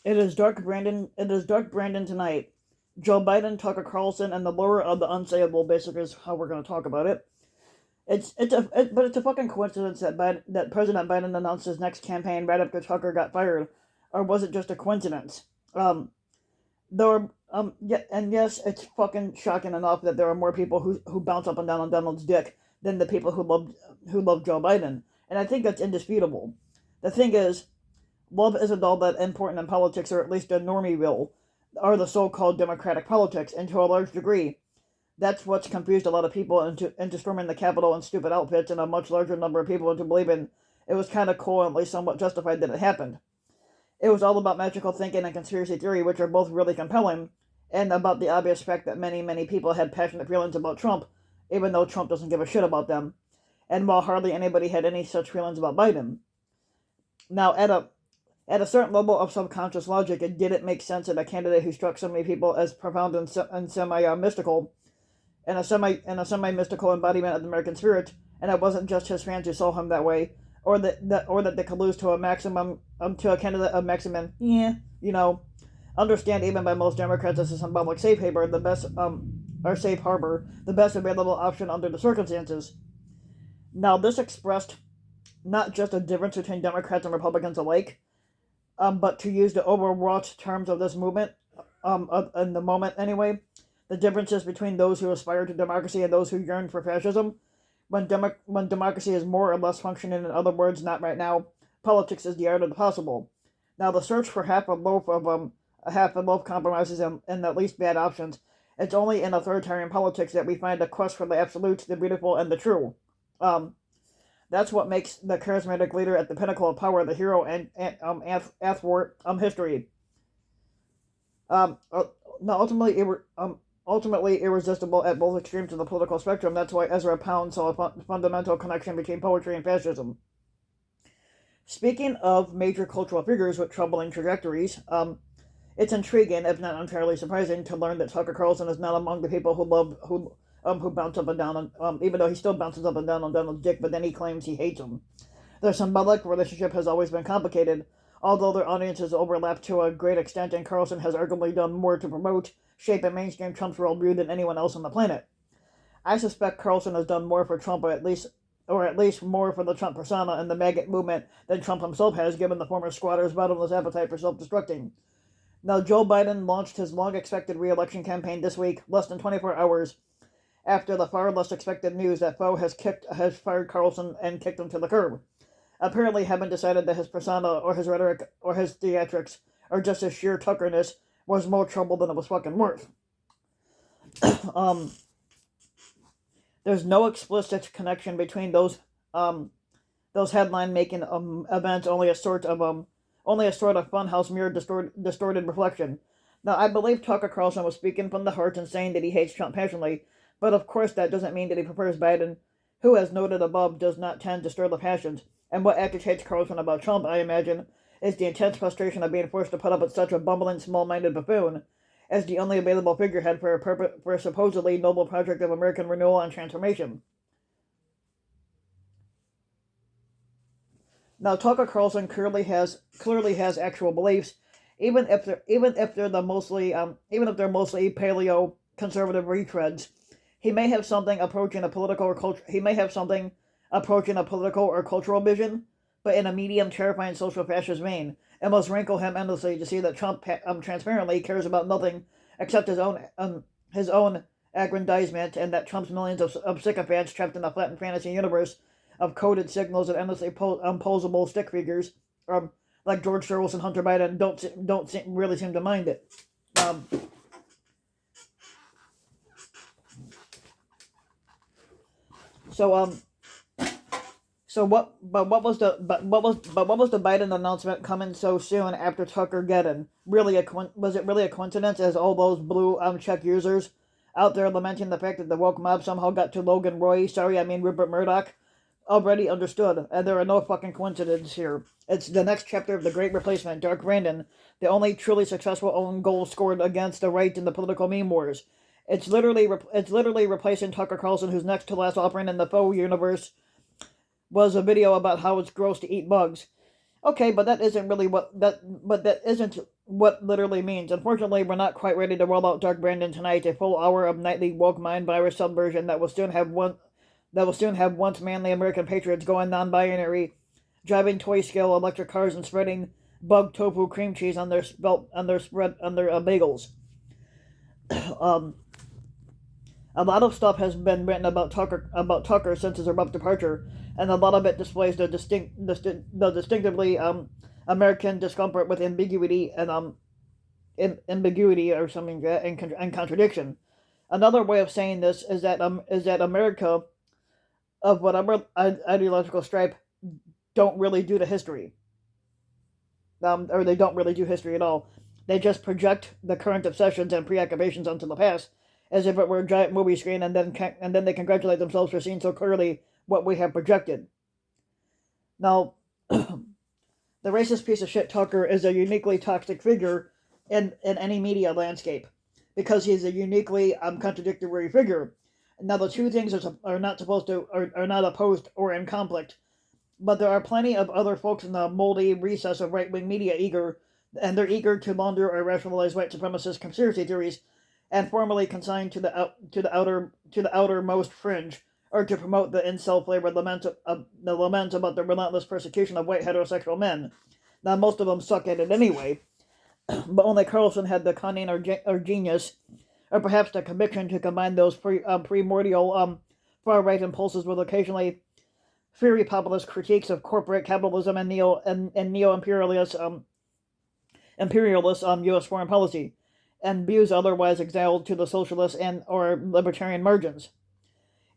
It is Dark Brandon tonight. Joe Biden, Tucker Carlson, and the lure of the unsayable. Basically, is how we're going to talk about it. But it's a fucking coincidence that President Biden announced his next campaign right after Tucker got fired, or was it just a coincidence? Yes, it's fucking shocking enough that there are more people who bounce up and down on Donald's dick than the people who love Joe Biden, and I think that's indisputable. The thing is, love isn't all that important in politics, or at least in Normieville, or the so-called democratic politics, and to a large degree, that's what's confused a lot of people into storming the Capitol in stupid outfits, and a much larger number of people into believing it was kind of cool and at least somewhat justified that it happened. It was all about magical thinking and conspiracy theory, which are both really compelling, and about the obvious fact that many people had passionate feelings about Trump, even though Trump doesn't give a shit about them, and while hardly anybody had any such feelings about Biden. Now, at a certain level of subconscious logic, it didn't make sense that a candidate who struck so many people as profound and semi-mystical, and a semi-mystical embodiment of the American spirit, and it wasn't just his fans who saw him that way, or that they could lose to a candidate of maximum, understand even by most Democrats as a symbolic safe harbor, the best available option under the circumstances. Now, this expressed not just a difference between Democrats and Republicans alike, but to use the overwrought terms of this movement, in the moment anyway, the differences between those who aspire to democracy and those who yearn for fascism. When democracy is more or less functioning, in other words, not right now, politics is the art of the possible. Now, the search for half a loaf compromises and at least bad options. It's only in authoritarian politics that we find a quest for the absolute, the beautiful, and the true. That's what makes the charismatic leader at the pinnacle of power the hero and athwart history. Um, uh, Now, ultimately irresistible at both extremes of the political spectrum. That's why Ezra Pound saw a fundamental connection between poetry and fascism. Speaking of major cultural figures with troubling trajectories, it's intriguing, if not entirely surprising, to learn that Tucker Carlson is not among the people who bounce up and down on, even though he still bounces up and down on Donald's dick, but then he claims he hates him. Their symbolic relationship has always been complicated, although their audiences overlap to a great extent, and Carlson has arguably done more to promote, shape, and mainstream Trump's worldview than anyone else on the planet. I suspect Carlson has done more for Trump, or at least more for the Trump persona and the maggot movement than Trump himself has, given the former squatter's bottomless appetite for self-destructing. Now, Joe Biden launched his long-expected re-election campaign this week, less than 24 hours after the far less expected news that Foe has fired Carlson and kicked him to the curb. Apparently, having decided that his persona or his rhetoric or his theatrics or just his sheer Tuckerness was more trouble than it was fucking worth. um, there's no explicit connection between those headline making events. Only a sort of funhouse mirror distorted reflection. Now, I believe Tucker Carlson was speaking from the heart and saying that he hates Trump passionately, but of course that doesn't mean that he prefers Biden, who, as noted above, does not tend to stir the passions. And what agitates Carlson about Trump, I imagine, is the intense frustration of being forced to put up with such a bumbling, small-minded buffoon as the only available figurehead for a supposedly noble project of American renewal and transformation. Now, Tucker Carlson clearly has actual beliefs, even if they're mostly paleo conservative retreads. He may have something approaching a political or cultural vision, but in a medium, terrifying social fascist vein. It must rankle him endlessly to see that Trump transparently cares about nothing except his own aggrandizement, and that Trump's millions of sycophants trapped in a flattened fantasy universe of coded signals and endlessly posable stick figures, like George Soros and Hunter Biden, don't really seem to mind it. Um, so what was the Biden announcement coming so soon after Tucker Geddon? Was it really a coincidence, as all those blue check users out there lamenting the fact that the woke mob somehow got to Logan Roy, Rupert Murdoch, already understood, and there are no fucking coincidences here. It's the next chapter of the Great Replacement, Dark Brandon, the only truly successful own goal scored against the right in the political meme wars. It's literally replacing Tucker Carlson, whose next to last offering in the faux universe was a video about how it's gross to eat bugs. Okay, but that isn't really that isn't what literally means. Unfortunately, we're not quite ready to roll out Dark Brandon tonight, a full hour of nightly woke mind virus subversion that will soon have once manly American patriots going non-binary, driving toy scale electric cars and spreading bug tofu cream cheese on their bagels. um, a lot of stuff has been written about Tucker since his abrupt departure, and a lot of it displays the distinctively American discomfort with ambiguity and ambiguity or something like that, and contradiction. Another way of saying this is that America of whatever ideological stripe don't really do the history, or they don't really do history at all. They just project the current obsessions and preoccupations onto the past, as if it were a giant movie screen, and then they congratulate themselves for seeing so clearly what we have projected. Now, the racist piece of shit Tucker is a uniquely toxic figure in any media landscape because he's a uniquely contradictory figure. Now, the two things are not supposed to are not opposed or in conflict, but there are plenty of other folks in the moldy recess of right-wing media they're eager to launder or rationalize white supremacist conspiracy theories, and formally consigned to the outermost fringe, or to promote the incel-flavored lament about the relentless persecution of white heterosexual men. Now, most of them suck at it anyway, but only Carlson had the cunning or genius, or perhaps the conviction to combine those primordial far-right impulses with occasionally fiery populist critiques of corporate capitalism and neo-imperialist U.S. foreign policy, and views otherwise exiled to the socialist and or libertarian margins.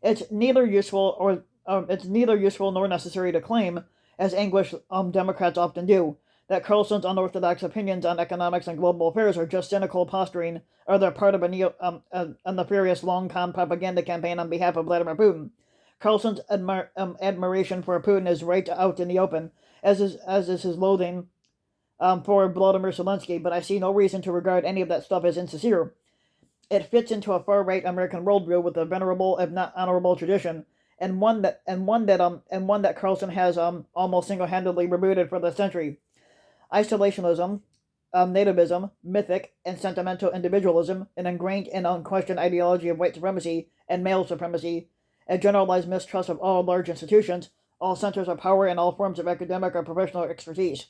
It's neither useful nor necessary to claim, as English Democrats often do, that Carlson's unorthodox opinions on economics and global affairs are just cynical posturing, or they're part of a nefarious long-con propaganda campaign on behalf of Vladimir Putin. Carlson's admiration for Putin is right out in the open, as is his loathing for Volodymyr Zelensky, but I see no reason to regard any of that stuff as insincere. It fits into a far-right American worldview with a venerable, if not honorable, tradition, and one that Carlson has almost single-handedly rebooted for the century. Isolationism, nativism, mythic, and sentimental individualism, an ingrained and unquestioned ideology of white supremacy and male supremacy, a generalized mistrust of all large institutions, all centers of power, and all forms of academic or professional expertise.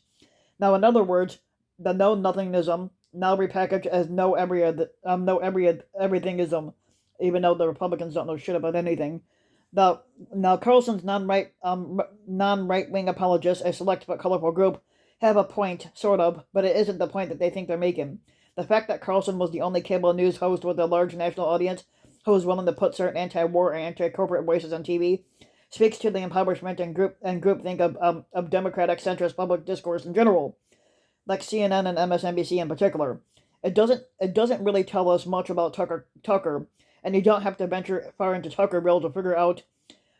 Now, in other words, the know-nothingism, now repackaged as everythingism, even though the Republicans don't know shit about anything. Now Carlson's non-right-wing apologists, a select but colorful group, have a point, sort of, but it isn't the point that they think they're making. The fact that Carlson was the only cable news host with a large national audience who was willing to put certain anti-war and anti-corporate voices on TV speaks to the impoverishment and groupthink of democratic centrist public discourse in general, like CNN and MSNBC in particular. It doesn't really tell us much about Tucker, and you don't have to venture far into Tuckerville to figure out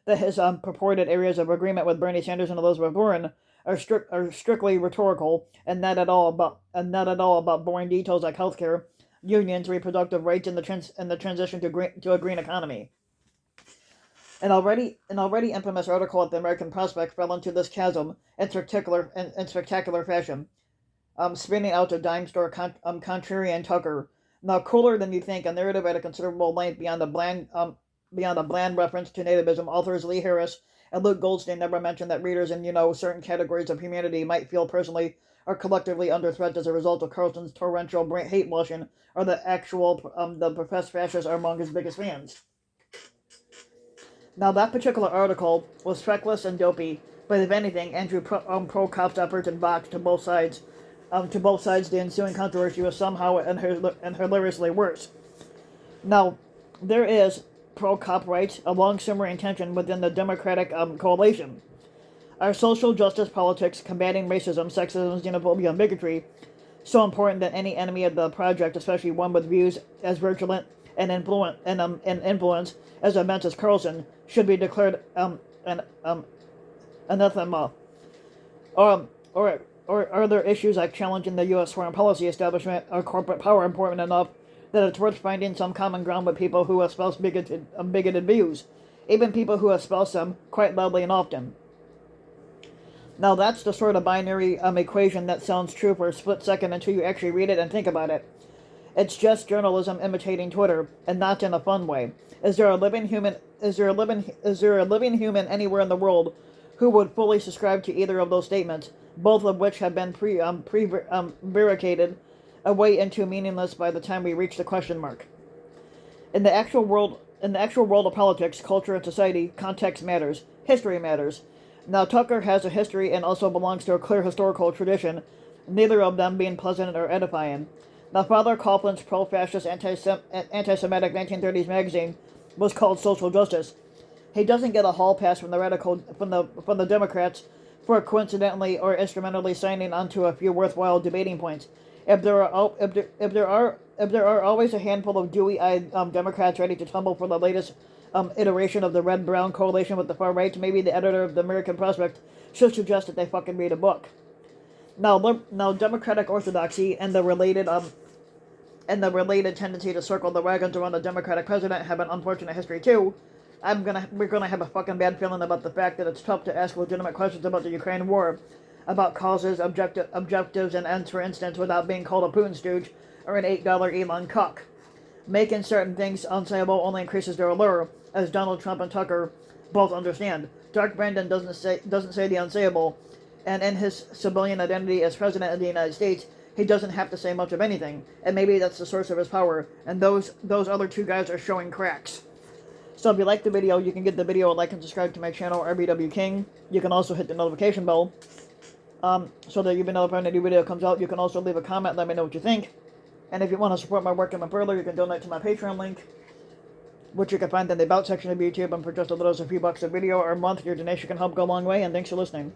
that his purported areas of agreement with Bernie Sanders and Elizabeth Warren are strictly rhetorical and not at all about boring details like healthcare, unions, reproductive rights, and the transition to a green economy. An already infamous article at the American Prospect fell into this chasm in spectacular fashion, spinning out a dime store contrarian Tucker. Now, cooler than you think, a narrative at a considerable length beyond a bland reference to nativism, authors Lee Harris and Luke Goldstein never mentioned that readers in certain categories of humanity might feel personally or collectively under threat as a result of Carlson's torrential hate washing, or the professed fascists are among his biggest fans. Now, that particular article was feckless and dopey, but if anything, Andrew Prokop's efforts and Vox to both sides, the ensuing controversy was somehow and hilariously worse. Now, there is, Prokop writes, a long simmering tension within the Democratic coalition. Are social justice politics, combating racism, sexism, xenophobia, and bigotry, so important that any enemy of the project, especially one with views as virulent and influence as immense as Carlson, should be declared anathema? Or are there issues like challenging the U.S. foreign policy establishment or corporate power important enough that it's worth finding some common ground with people who espouse bigoted views, even people who espouse them quite loudly and often? Now that's the sort of binary equation that sounds true for a split second until you actually read it and think about it. It's just journalism imitating Twitter, and not in a fun way. Is there a living human? Is there a living human anywhere in the world who would fully subscribe to either of those statements, both of which have been barricaded away into meaningless by the time we reach the question mark? In the actual world of politics, culture, and society, context matters. History matters. Now, Tucker has a history and also belongs to a clear historical tradition, neither of them being pleasant or edifying. Now, Father Coughlin's pro-fascist anti-Semitic 1930s magazine was called Social Justice. He doesn't get a hall pass from the Democrats for coincidentally or instrumentally signing onto a few worthwhile debating points. If there are always a handful of dewy-eyed Democrats ready to tumble for the latest iteration of the red-brown coalition with the far right, maybe the editor of the American Prospect should suggest that they fucking read a book. Now, Democratic orthodoxy and the related tendency to circle the wagons around the Democratic president have an unfortunate history too. We're gonna have a fucking bad feeling about the fact that it's tough to ask legitimate questions about the Ukraine war, about causes, objectives, and ends, for instance, without being called a Putin stooge or an $8 Elon cuck. Making certain things unsayable only increases their allure, as Donald Trump and Tucker both understand. Dark Brandon doesn't say the unsayable, and in his civilian identity as president of the United States, he doesn't have to say much of anything, and maybe that's the source of his power, and those other two guys are showing cracks. So if you like the video, you can give the video a like and subscribe to my channel, RBW King. You can also hit the notification bell, so that you'll be notified when a new video comes out. You can also leave a comment, let me know what you think. And if you want to support my work even further, you can donate to my Patreon link, which you can find in the About section of YouTube. And for just as little as a few bucks a video or a month, your donation can help go a long way. And thanks for listening.